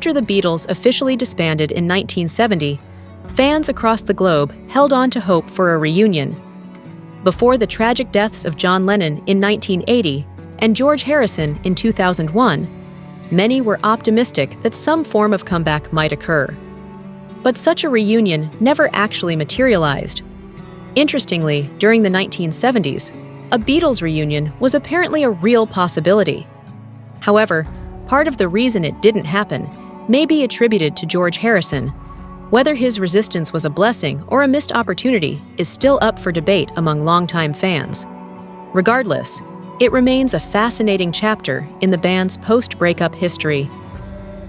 After the Beatles officially disbanded in 1970, fans across the globe held on to hope for a reunion. Before the tragic deaths of John Lennon in 1980 and George Harrison in 2001, many were optimistic that some form of comeback might occur. But such a reunion never actually materialized. Interestingly, during the 1970s, a Beatles reunion was apparently a real possibility. However, part of the reason it didn't happen may be attributed to George Harrison. Whether his resistance was a blessing or a missed opportunity is still up for debate among longtime fans. Regardless, it remains a fascinating chapter in the band's post-breakup history.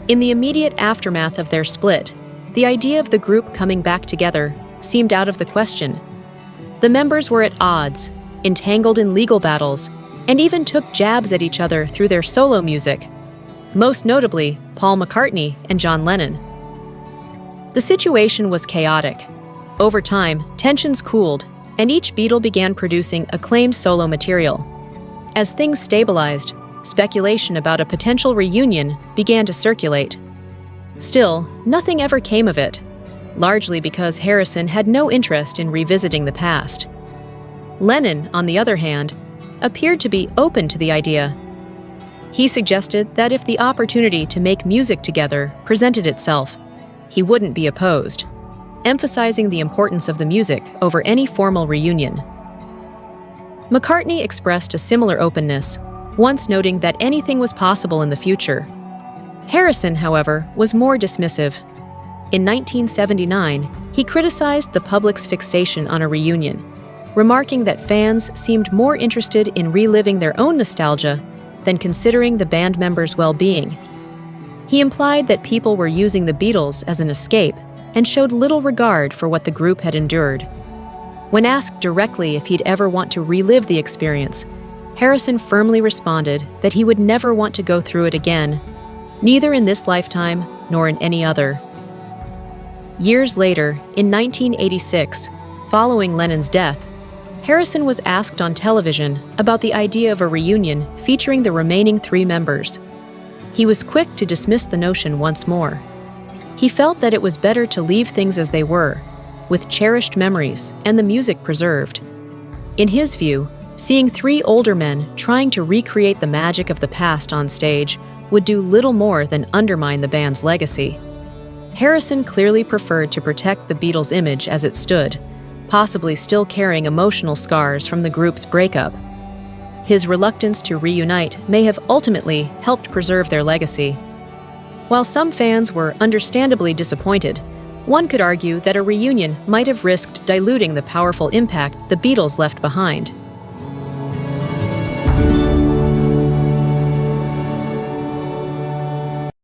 In the immediate aftermath of their split, the idea of the group coming back together seemed out of the question. The members were at odds, entangled in legal battles, and even took jabs at each other through their solo music, most notably Paul McCartney and John Lennon. The situation was chaotic. Over time, tensions cooled, and each Beatle began producing acclaimed solo material. As things stabilized, speculation about a potential reunion began to circulate. Still, nothing ever came of it, largely because Harrison had no interest in revisiting the past. Lennon, on the other hand, appeared to be open to the idea. He suggested that if the opportunity to make music together presented itself, he wouldn't be opposed, emphasizing the importance of the music over any formal reunion. McCartney expressed a similar openness, once noting that anything was possible in the future. Harrison, however, was more dismissive. In 1979, he criticized the public's fixation on a reunion, remarking that fans seemed more interested in reliving their own nostalgia than considering the band members' well-being. He implied that people were using the Beatles as an escape and showed little regard for what the group had endured. When asked directly if he'd ever want to relive the experience, Harrison firmly responded that he would never want to go through it again, neither in this lifetime nor in any other. Years later, in 1986, following Lennon's death, Harrison was asked on television about the idea of a reunion featuring the remaining three members. He was quick to dismiss the notion once more. He felt that it was better to leave things as they were, with cherished memories and the music preserved. In his view, seeing three older men trying to recreate the magic of the past on stage would do little more than undermine the band's legacy. Harrison clearly preferred to protect the Beatles' image as it stood, possibly still carrying emotional scars from the group's breakup. His reluctance to reunite may have ultimately helped preserve their legacy. While some fans were understandably disappointed, one could argue that a reunion might have risked diluting the powerful impact the Beatles left behind.